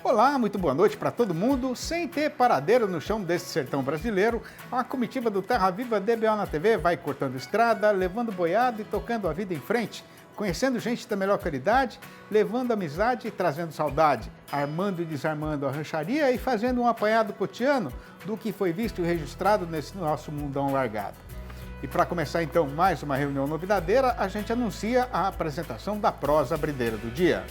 Olá, muito boa noite para todo mundo. Sem ter paradeiro no chão desse sertão brasileiro, a comitiva do Terra Viva DBO na TV vai cortando estrada, levando boiada e tocando a vida em frente, conhecendo gente da melhor qualidade, levando amizade e trazendo saudade, armando e desarmando a rancharia e fazendo um apanhado cotidiano do que foi visto e registrado nesse nosso mundão largado. E para começar então mais uma reunião novidadeira, a gente anuncia a apresentação da prosa brideira do dia.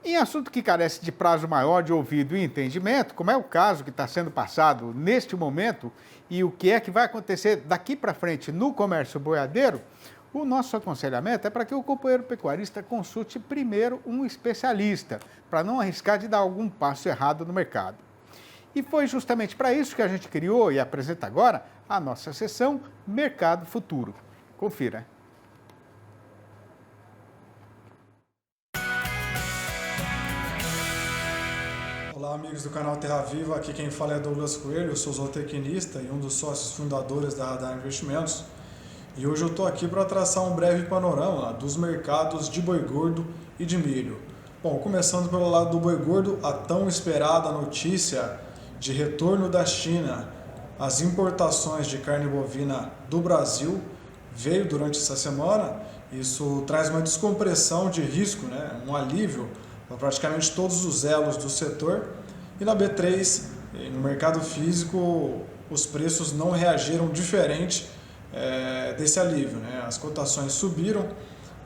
Em assunto que carece de prazo maior de ouvido e entendimento, como é o caso que está sendo passado neste momento e o que é que vai acontecer daqui para frente no comércio boiadeiro, o nosso aconselhamento é para que o companheiro pecuarista consulte primeiro um especialista, para não arriscar de dar algum passo errado no mercado. E foi justamente para isso que a gente criou e apresenta agora a nossa sessão Mercado Futuro. Confira. Olá, amigos do canal Terra Viva, aqui quem fala é Douglas Coelho, eu sou zootecnista e um dos sócios fundadores da Radar Investimentos. E hoje eu estou aqui para traçar um breve panorama dos mercados de boi gordo e de milho. Bom, começando pelo lado do boi gordo, a tão esperada notícia de retorno da China às importações de carne bovina do Brasil veio durante essa semana. Isso traz uma descompressão de risco, um alívio para praticamente todos os elos do setor. E na B3, no mercado físico, os preços não reagiram diferente desse alívio. As cotações subiram,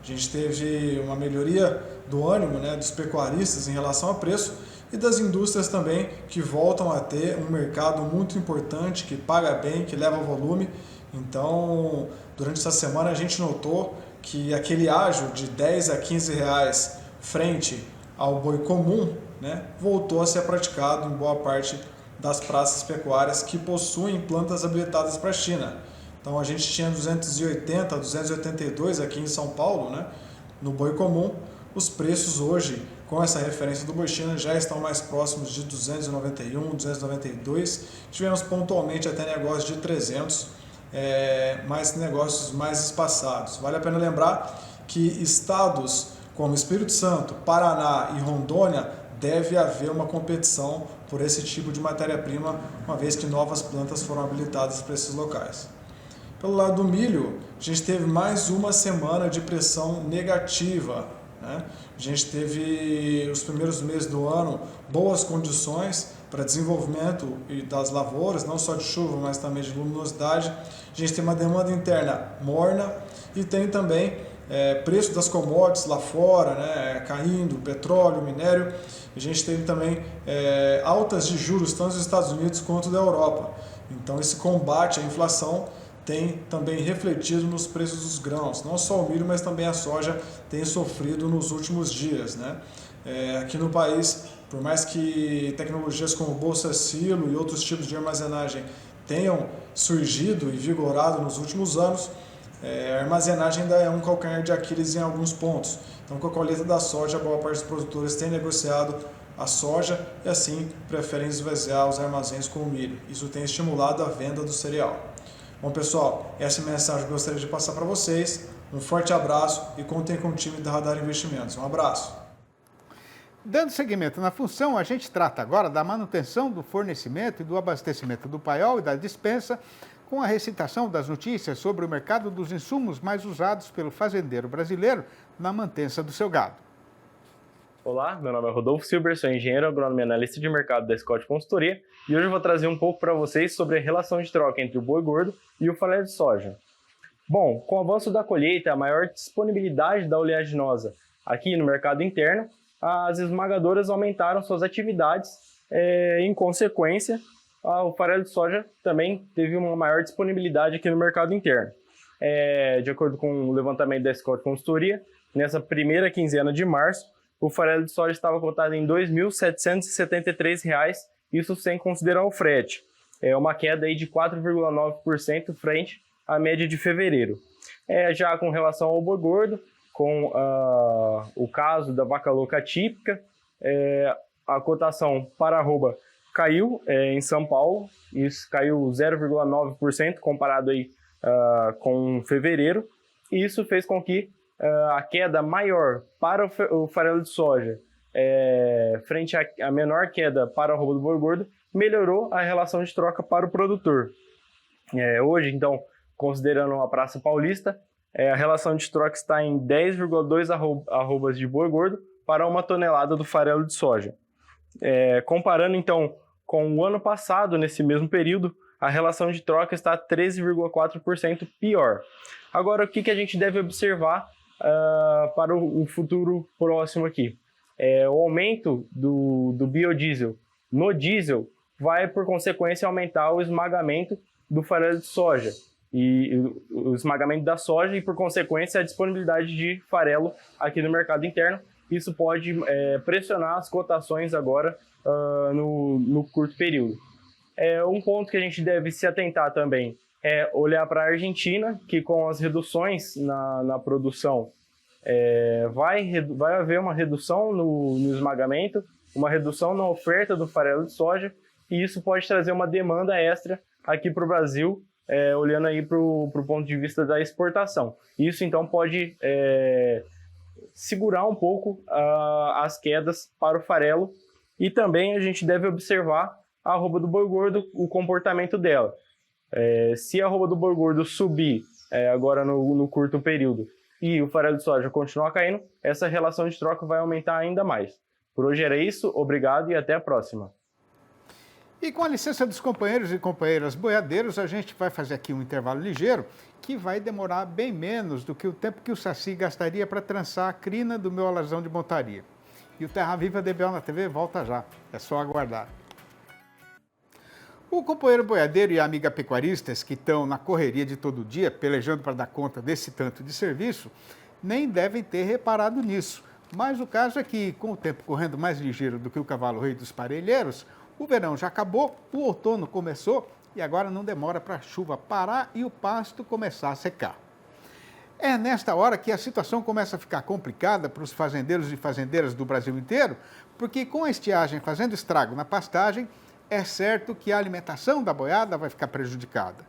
a gente teve uma melhoria do ânimo dos pecuaristas em relação a preço e das indústrias também, que voltam a ter um mercado muito importante, que paga bem, que leva volume. Então, durante essa semana a gente notou que aquele ágio de 10 a 15 reais frente ao boi comum, voltou a ser praticado em boa parte das praças pecuárias que possuem plantas habilitadas para a China. Então a gente tinha 280, 282 aqui em São Paulo, no boi comum. Os preços hoje, com essa referência do boi China, já estão mais próximos de 291, 292. Tivemos pontualmente até negócios de 300, mas negócios mais espaçados. Vale a pena lembrar que estados como Espírito Santo, Paraná e Rondônia, deve haver uma competição por esse tipo de matéria-prima, uma vez que novas plantas foram habilitadas para esses locais. Pelo lado do milho, a gente teve mais uma semana de pressão negativa. A gente teve, os primeiros meses do ano, boas condições para desenvolvimento das lavouras, não só de chuva, mas também de luminosidade. A gente tem uma demanda interna morna e tem também preço das commodities lá fora, caindo, petróleo, minério. A gente teve também altas de juros, tanto dos Estados Unidos quanto da Europa. Então esse combate à inflação tem também refletido nos preços dos grãos. Não só o milho, mas também a soja tem sofrido nos últimos dias. Aqui no país, por mais que tecnologias como Bolsa Silo e outros tipos de armazenagem tenham surgido e vigorado nos últimos anos, a armazenagem ainda é um calcanhar de Aquiles em alguns pontos. Então, com a colheita da soja, boa parte dos produtores tem negociado a soja e assim preferem esvaziar os armazéns com o milho. Isso tem estimulado a venda do cereal. Bom, pessoal, essa é a mensagem que eu gostaria de passar para vocês. Um forte abraço e contem com o time da Radar Investimentos. Um abraço. Dando seguimento na função, a gente trata agora da manutenção do fornecimento e do abastecimento do paiol e da despensa, com a recitação das notícias sobre o mercado dos insumos mais usados pelo fazendeiro brasileiro na mantença do seu gado. Olá, meu nome é Rodolfo Silber, sou engenheiro agrônomo e analista de mercado da Scott Consultoria e hoje eu vou trazer um pouco para vocês sobre a relação de troca entre o boi gordo e o farelo de soja. Bom, com o avanço da colheita e a maior disponibilidade da oleaginosa aqui no mercado interno, as esmagadoras aumentaram suas atividades em consequência, o farelo de soja também teve uma maior disponibilidade aqui no mercado interno. De acordo com o levantamento da Scott Consultoria, nessa primeira quinzena de março, o farelo de soja estava cotado em R$ 2.773, isso sem considerar o frete. É uma queda aí de 4,9% frente à média de fevereiro. Já com relação ao boi gordo, com o caso da vaca louca típica, a cotação para arroba caiu em São Paulo, isso caiu 0,9% comparado aí, com fevereiro, e isso fez com que a queda maior para o farelo de soja frente à menor queda para a arroba do boi gordo, melhorou a relação de troca para o produtor. Hoje, então, considerando a Praça Paulista, a relação de troca está em 10,2 arrobas de boi gordo para 1 tonelada do farelo de soja. Comparando, então, com o ano passado, nesse mesmo período, a relação de troca está 13,4% pior. Agora, o que a gente deve observar para o futuro próximo aqui? O aumento do biodiesel no diesel vai, por consequência, aumentar o esmagamento do farelo de soja, e o esmagamento da soja e, por consequência, a disponibilidade de farelo aqui no mercado interno. Isso pode pressionar as cotações agora no curto período. Um ponto que a gente deve se atentar também é olhar para a Argentina, que com as reduções na produção vai haver uma redução no esmagamento, uma redução na oferta do farelo de soja, e isso pode trazer uma demanda extra aqui para o Brasil, olhando aí para o ponto de vista da exportação. Isso então pode segurar um pouco as quedas para o farelo, e também a gente deve observar a arroba do boi gordo, o comportamento dela. Se a arroba do boi gordo subir agora no curto período e o farelo de soja continuar caindo, essa relação de troca vai aumentar ainda mais. Por hoje era isso, obrigado e até a próxima. E com a licença dos companheiros e companheiras boiadeiros, a gente vai fazer aqui um intervalo ligeiro que vai demorar bem menos do que o tempo que o Saci gastaria para trançar a crina do meu alazão de montaria. E o Terra Viva DBO na TV volta já, é só aguardar. O companheiro boiadeiro e a amiga pecuaristas que estão na correria de todo dia, pelejando para dar conta desse tanto de serviço, nem devem ter reparado nisso. Mas o caso é que, com o tempo correndo mais ligeiro do que o cavalo rei dos parelheiros, o verão já acabou, o outono começou e agora não demora para a chuva parar e o pasto começar a secar. É nesta hora que a situação começa a ficar complicada para os fazendeiros e fazendeiras do Brasil inteiro, porque com a estiagem fazendo estrago na pastagem, é certo que a alimentação da boiada vai ficar prejudicada.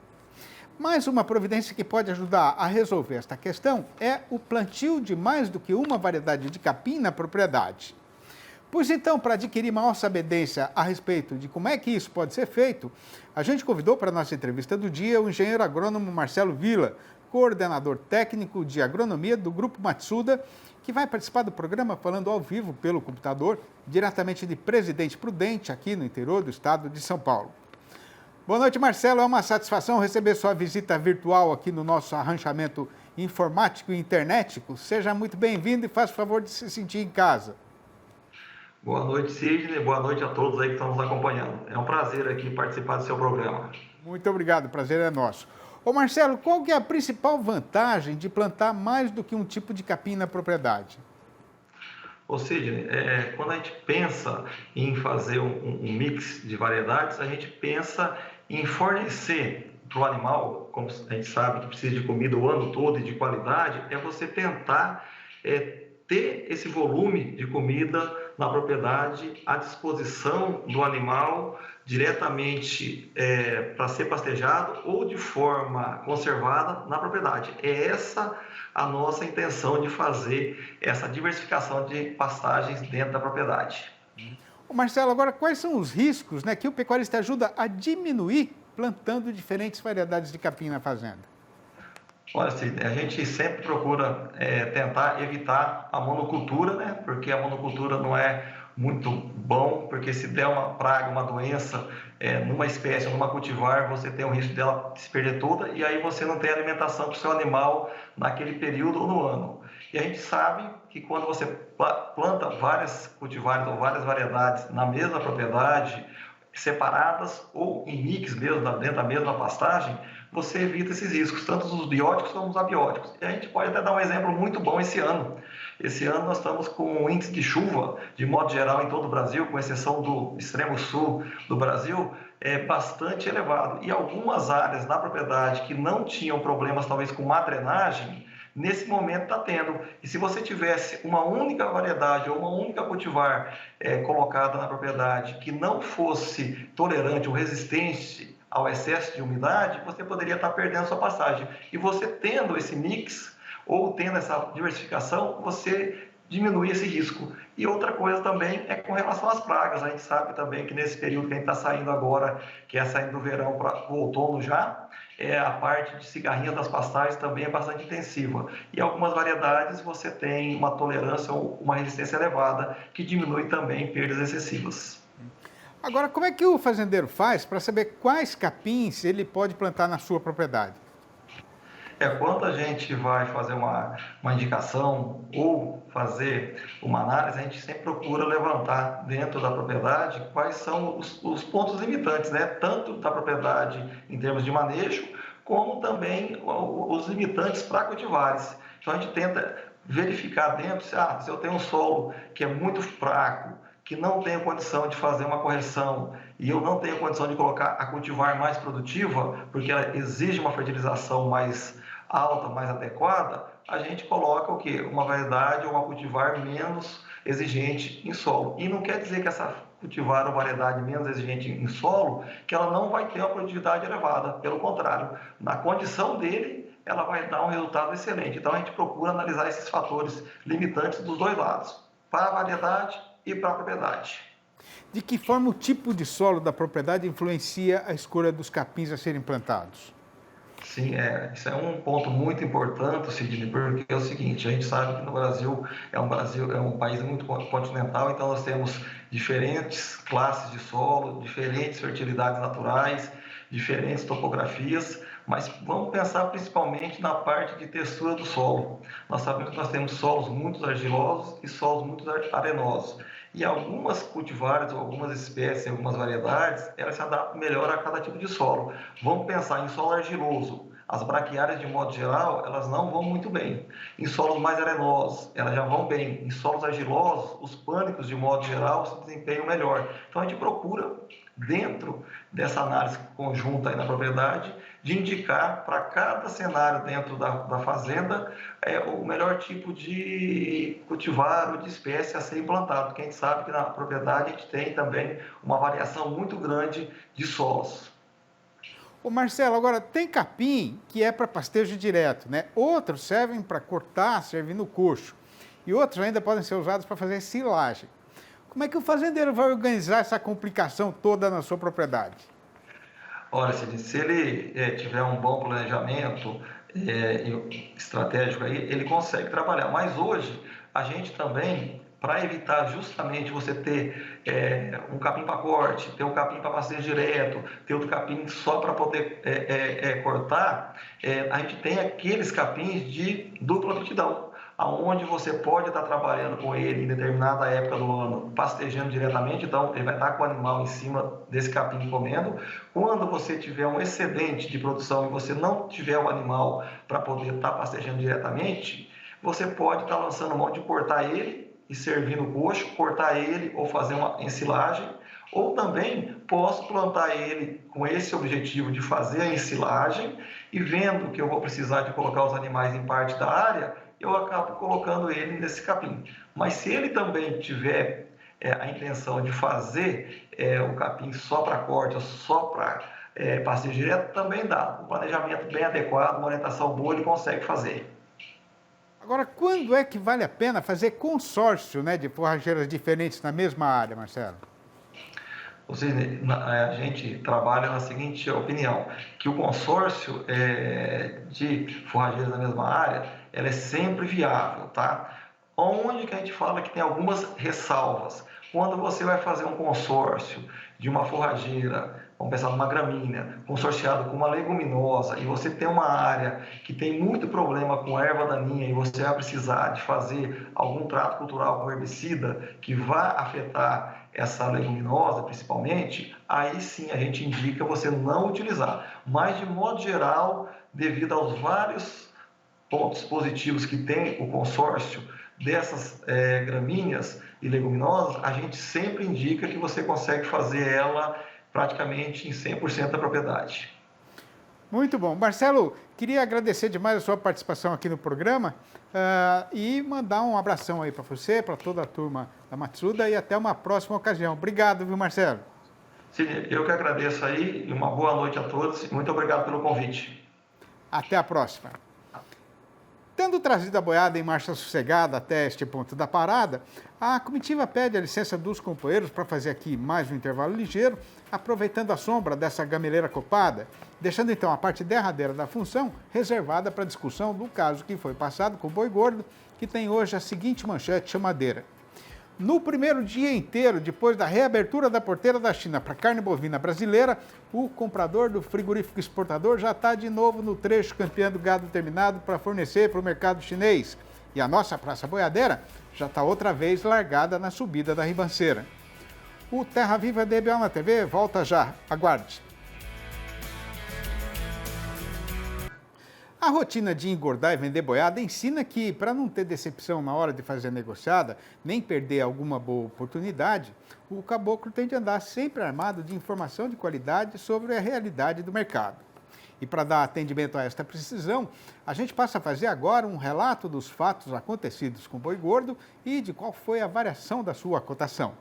Mas uma providência que pode ajudar a resolver esta questão é o plantio de mais do que uma variedade de capim na propriedade. Pois então, para adquirir maior sabedência a respeito de como é que isso pode ser feito, a gente convidou para a nossa entrevista do dia o engenheiro agrônomo Marcelo Villa, coordenador técnico de agronomia do Grupo Matsuda, que vai participar do programa falando ao vivo pelo computador, diretamente de Presidente Prudente, aqui no interior do estado de São Paulo. Boa noite, Marcelo. É uma satisfação receber sua visita virtual aqui no nosso arranchamento informático e internetico. Seja muito bem-vindo e faça o favor de se sentir em casa. Boa noite, Sidney. Boa noite a todos aí que estão nos acompanhando. É um prazer aqui participar do seu programa. Muito obrigado, o prazer é nosso. Ô Marcelo, qual que é a principal vantagem de plantar mais do que um tipo de capim na propriedade? Ô Sidney, quando a gente pensa em fazer um mix de variedades, a gente pensa em fornecer para o animal, como a gente sabe que precisa de comida o ano todo e de qualidade, é você tentar ter esse volume de comida na propriedade à disposição do animal diretamente para ser pastejado ou de forma conservada na propriedade. É essa a nossa intenção de fazer essa diversificação de pastagens dentro da propriedade. Ô Marcelo, agora quais são os riscos que o pecuarista ajuda a diminuir plantando diferentes variedades de capim na fazenda? Olha, Sidney, a gente sempre procura tentar evitar a monocultura, né? Porque a monocultura não é muito bom, porque se der uma praga, uma doença numa espécie ou numa cultivar, você tem o risco dela se perder toda e aí você não tem alimentação para o seu animal naquele período ou no ano. E a gente sabe que quando você planta várias cultivares ou várias variedades na mesma propriedade, separadas ou em mix mesmo, dentro da mesma pastagem, você evita esses riscos, tanto dos bióticos como dos abióticos. E a gente pode até dar um exemplo muito bom esse ano. Esse ano nós estamos com um índice de chuva, de modo geral, em todo o Brasil, com exceção do extremo sul do Brasil, bastante elevado. E algumas áreas na propriedade que não tinham problemas, talvez, com má drenagem, nesse momento está tendo. E se você tivesse uma única variedade ou uma única cultivar colocada na propriedade que não fosse tolerante ou resistente ao excesso de umidade, você poderia estar perdendo sua pastagem. E você tendo esse mix ou tendo essa diversificação, você diminuir esse risco. E outra coisa também é com relação às pragas. A gente sabe também que nesse período que a gente está saindo agora, que é saindo do verão para o outono já, a parte de cigarrinha das pastagens também é bastante intensiva. E algumas variedades você tem uma tolerância ou uma resistência elevada, que diminui também perdas excessivas. Agora, como é que o fazendeiro faz para saber quais capins ele pode plantar na sua propriedade? Quando a gente vai fazer uma indicação ou fazer uma análise, a gente sempre procura levantar dentro da propriedade quais são os pontos limitantes, né? Tanto da propriedade em termos de manejo, como também os limitantes para cultivares. Então a gente tenta verificar dentro se eu tenho um solo que é muito fraco, que não tenho condição de fazer uma correção e eu não tenho condição de colocar a cultivar mais produtiva, porque ela exige uma fertilização mais alta, mais adequada, a gente coloca o quê? Uma variedade ou uma cultivar menos exigente em solo. E não quer dizer que essa cultivar ou variedade menos exigente em solo, que ela não vai ter uma produtividade elevada. Pelo contrário, na condição dele, ela vai dar um resultado excelente. Então a gente procura analisar esses fatores limitantes dos dois lados, para a variedade e para a propriedade. De que forma o tipo de solo da propriedade influencia a escolha dos capins a serem plantados? Sim, isso é um ponto muito importante, Sidney, porque é o seguinte, a gente sabe que no Brasil é um país muito continental, então nós temos diferentes classes de solo, diferentes fertilidades naturais, diferentes topografias, mas vamos pensar principalmente na parte de textura do solo. Nós sabemos que nós temos solos muito argilosos e solos muito arenosos. E algumas cultivares, ou algumas espécies, algumas variedades, elas se adaptam melhor a cada tipo de solo. Vamos pensar em solo argiloso. As braquiárias, de modo geral, elas não vão muito bem. Em solos mais arenosos, elas já vão bem. Em solos argilosos, os pânicos, de modo geral, se desempenham melhor. Então, a gente procura, dentro dessa análise conjunta aí na propriedade, de indicar para cada cenário dentro da fazenda o melhor tipo de cultivar ou de espécie a ser implantado, porque a gente sabe que na propriedade a gente tem também uma variação muito grande de solos. Ô Marcelo, agora tem capim que é para pastejo direto, né? Outros servem para cortar, servindo coxo. E outros ainda podem ser usados para fazer silagem. Como é que o fazendeiro vai organizar essa complicação toda na sua propriedade? Olha, se ele tiver um bom planejamento estratégico aí, ele consegue trabalhar. Mas hoje, a gente também, para evitar justamente você ter um capim para corte, ter um capim para pastejo direto, ter outro capim só para poder cortar, a gente tem aqueles capins de dupla aptidão, aonde você pode estar trabalhando com ele em determinada época do ano, pastejando diretamente, então ele vai estar com o animal em cima desse capim comendo. Quando você tiver um excedente de produção e você não tiver o animal para poder estar pastejando diretamente, você pode estar lançando mão de cortar ele e servir no coxo, cortar ele ou fazer uma ensilagem, ou também posso plantar ele com esse objetivo de fazer a ensilagem e vendo que eu vou precisar de colocar os animais em parte da área, eu acabo colocando ele nesse capim. Mas se ele também tiver a intenção de fazer o capim só para corte ou só para pastejo direto, também dá. Um planejamento bem adequado, uma orientação boa, ele consegue fazer. Agora, quando é que vale a pena fazer consórcio, né, de forrageiras diferentes na mesma área, Marcelo? A gente trabalha na seguinte opinião, que o consórcio de forrageiras na mesma área, ela é sempre viável, tá? Onde que a gente fala que tem algumas ressalvas? Quando você vai fazer um consórcio de uma forrageira, vamos pensar numa gramínea, consorciado com uma leguminosa, e você tem uma área que tem muito problema com erva daninha e você vai precisar de fazer algum trato cultural com herbicida que vá afetar essa leguminosa principalmente, aí sim a gente indica você não utilizar. Mas de modo geral, devido aos vários pontos positivos que tem o consórcio dessas gramíneas e leguminosas, a gente sempre indica que você consegue fazer ela praticamente em 100% da propriedade. Muito bom. Marcelo, queria agradecer demais a sua participação aqui no programa e mandar um abração aí para você, para toda a turma da Matsuda e até uma próxima ocasião. Obrigado, viu, Marcelo? Sim, eu que agradeço aí e uma boa noite a todos e muito obrigado pelo convite. Até a próxima. Tendo trazido a boiada em marcha sossegada até este ponto da parada, a comitiva pede a licença dos companheiros para fazer aqui mais um intervalo ligeiro, aproveitando a sombra dessa gameleira copada, deixando então a parte derradeira da função reservada para a discussão do caso que foi passado com o boi gordo, que tem hoje a seguinte manchete chamadeira. No primeiro dia inteiro, depois da reabertura da porteira da China para carne bovina brasileira, o comprador do frigorífico exportador já está de novo no trecho campeando gado terminado para fornecer para o mercado chinês. E a nossa praça boiadeira já está outra vez largada na subida da ribanceira. O Terra Viva DBO na TV volta já. Aguarde. A rotina de engordar e vender boiada ensina que, para não ter decepção na hora de fazer a negociada, nem perder alguma boa oportunidade, o caboclo tem de andar sempre armado de informação de qualidade sobre a realidade do mercado. E para dar atendimento a esta precisão, a gente passa a fazer agora um relato dos fatos acontecidos com o boi gordo e de qual foi a variação da sua cotação.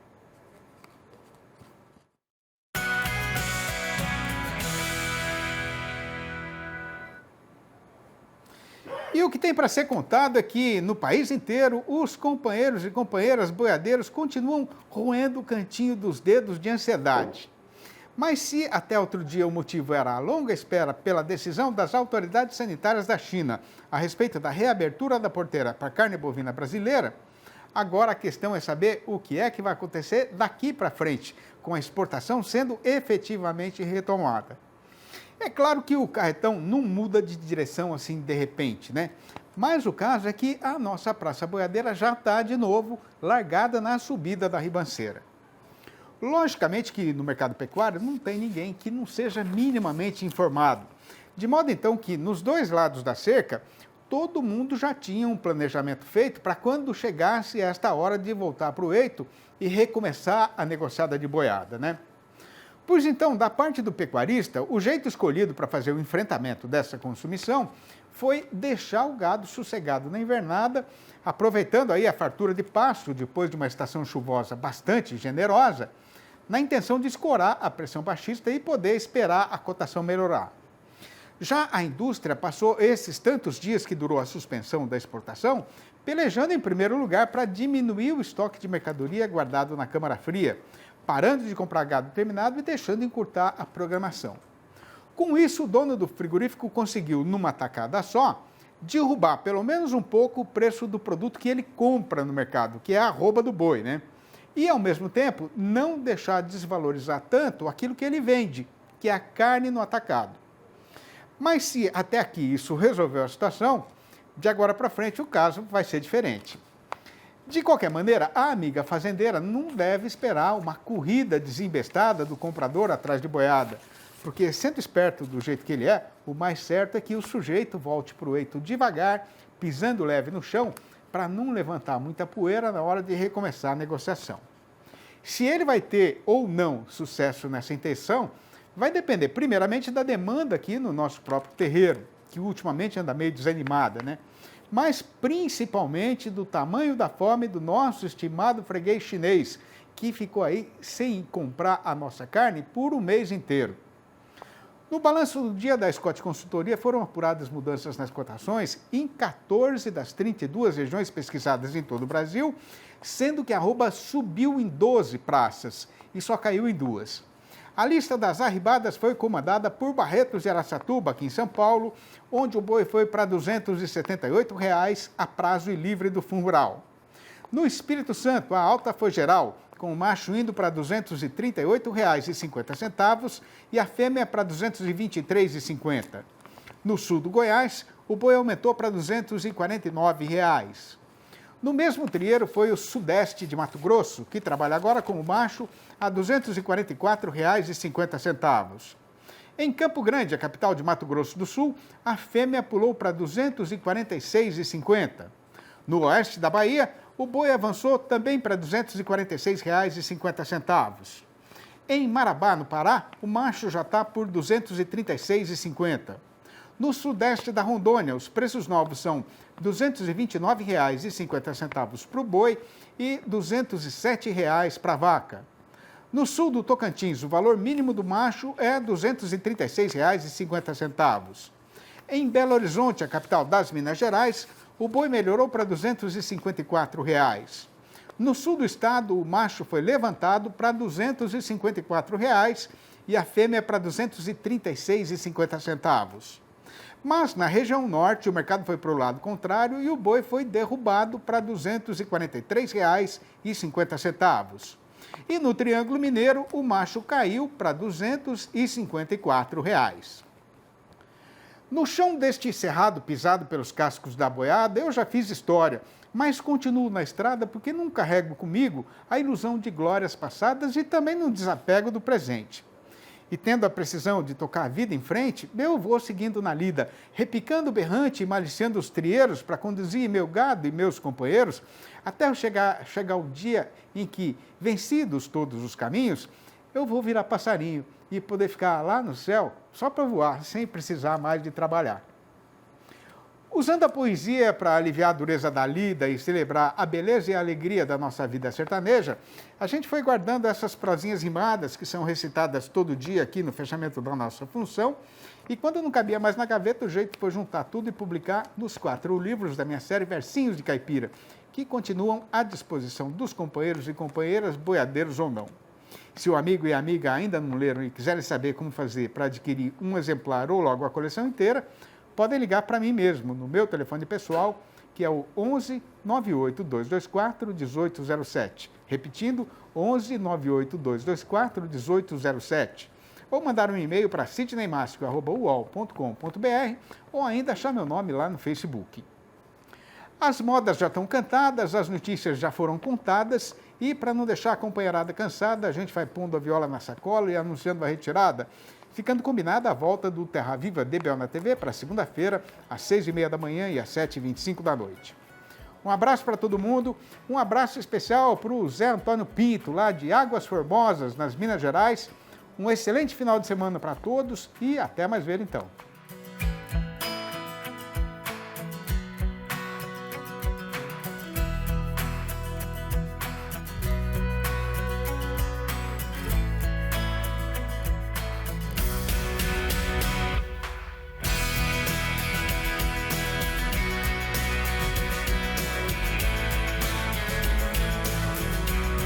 E o que tem para ser contado é que, no país inteiro, os companheiros e companheiras boiadeiros continuam roendo o cantinho dos dedos de ansiedade. Mas se até outro dia o motivo era a longa espera pela decisão das autoridades sanitárias da China a respeito da reabertura da porteira para a carne bovina brasileira, agora a questão é saber o que é que vai acontecer daqui para frente, com a exportação sendo efetivamente retomada. É claro que o carretão não muda de direção assim de repente, né? Mas o caso é que a nossa praça boiadeira já está de novo largada na subida da ribanceira. Logicamente que no mercado pecuário não tem ninguém que não seja minimamente informado. De modo então que nos dois lados da cerca, todo mundo já tinha um planejamento feito para quando chegasse esta hora de voltar para o eito e recomeçar a negociada de boiada, né? Pois então, da parte do pecuarista, o jeito escolhido para fazer o enfrentamento dessa consumição foi deixar o gado sossegado na invernada, aproveitando aí a fartura de pasto depois de uma estação chuvosa bastante generosa, na intenção de escorar a pressão baixista e poder esperar a cotação melhorar. Já a indústria passou esses tantos dias que durou a suspensão da exportação, pelejando em primeiro lugar para diminuir o estoque de mercadoria guardado na câmara fria, parando de comprar gado terminado e deixando encurtar a programação. Com isso, o dono do frigorífico conseguiu, numa tacada só, derrubar pelo menos um pouco o preço do produto que ele compra no mercado, que é a arroba do boi, né? E, ao mesmo tempo, não deixar desvalorizar tanto aquilo que ele vende, que é a carne no atacado. Mas se até aqui isso resolveu a situação, de agora para frente o caso vai ser diferente. De qualquer maneira, a amiga fazendeira não deve esperar uma corrida desembestada do comprador atrás de boiada, porque, sendo esperto do jeito que ele é, o mais certo é que o sujeito volte para o eito devagar, pisando leve no chão, para não levantar muita poeira na hora de recomeçar a negociação. Se ele vai ter ou não sucesso nessa intenção, vai depender primeiramente da demanda aqui no nosso próprio terreiro, que ultimamente anda meio desanimada, né? Mas principalmente do tamanho da fome do nosso estimado freguês chinês, que ficou aí sem comprar a nossa carne por um mês inteiro. No balanço do dia da Scott Consultoria foram apuradas mudanças nas cotações em 14 das 32 regiões pesquisadas em todo o Brasil, sendo que a arroba subiu em 12 praças e só caiu em 2. A lista das arribadas foi comandada por Barretos de Araçatuba, aqui em São Paulo, onde o boi foi para R$ 278 a prazo e livre do fundo rural. No Espírito Santo, a alta foi geral, com o macho indo para R$ 238,50 e a fêmea para R$ 223,50. No sul do Goiás, o boi aumentou para R$ 249. No mesmo trieiro foi o Sudeste de Mato Grosso, que trabalha agora com o macho a R$ 244,50. Em Campo Grande, a capital de Mato Grosso do Sul, a fêmea pulou para R$ 246,50. No oeste da Bahia, o boi avançou também para R$ 246,50. Em Marabá, no Pará, o macho já está por R$ 236,50. No sudeste da Rondônia, os preços novos são R$ 229,50 para o boi e R$ 207 para a vaca. No sul do Tocantins, o valor mínimo do macho é R$ 236,50. Em Belo Horizonte, a capital das Minas Gerais, o boi melhorou para R$ 254. No sul do estado, o macho foi levantado para R$ 254 e a fêmea para R$ 236,50. Mas na região norte, o mercado foi para o lado contrário e o boi foi derrubado para R$ 243,50. E no Triângulo Mineiro, o macho caiu para R$ 254. No chão deste cerrado pisado pelos cascos da boiada, eu já fiz história, mas continuo na estrada porque não carrego comigo a ilusão de glórias passadas e também não desapego do presente. E tendo a precisão de tocar a vida em frente, eu vou seguindo na lida, repicando berrante e maliciando os trieiros para conduzir meu gado e meus companheiros, até chegar o dia em que, vencidos todos os caminhos, eu vou virar passarinho e poder ficar lá no céu só para voar, sem precisar mais de trabalhar. Usando a poesia para aliviar a dureza da lida e celebrar a beleza e a alegria da nossa vida sertaneja, a gente foi guardando essas prosinhas rimadas que são recitadas todo dia aqui no fechamento da nossa função. E quando não cabia mais na gaveta, o jeito foi juntar tudo e publicar nos 4 livros da minha série Versinhos de Caipira, que continuam à disposição dos companheiros e companheiras, boiadeiros ou não. Se o amigo e a amiga ainda não leram e quiserem saber como fazer para adquirir um exemplar ou logo a coleção inteira, podem ligar para mim mesmo, no meu telefone pessoal, que é o 11 98 224 1807. Repetindo, 11 98 224 1807. Ou mandar um e-mail para sidneymasco@uol.com.br ou ainda achar meu nome lá no Facebook. As modas já estão cantadas, as notícias já foram contadas e, para não deixar a companheirada cansada, a gente vai pondo a viola na sacola e anunciando a retirada, ficando combinada a volta do Terra Viva DBO na TV para segunda-feira, às 6h30 da manhã e às 7h25 da noite. Um abraço para todo mundo, um abraço especial para o Zé Antônio Pinto, lá de Águas Formosas, nas Minas Gerais. Um excelente final de semana para todos e até mais ver então.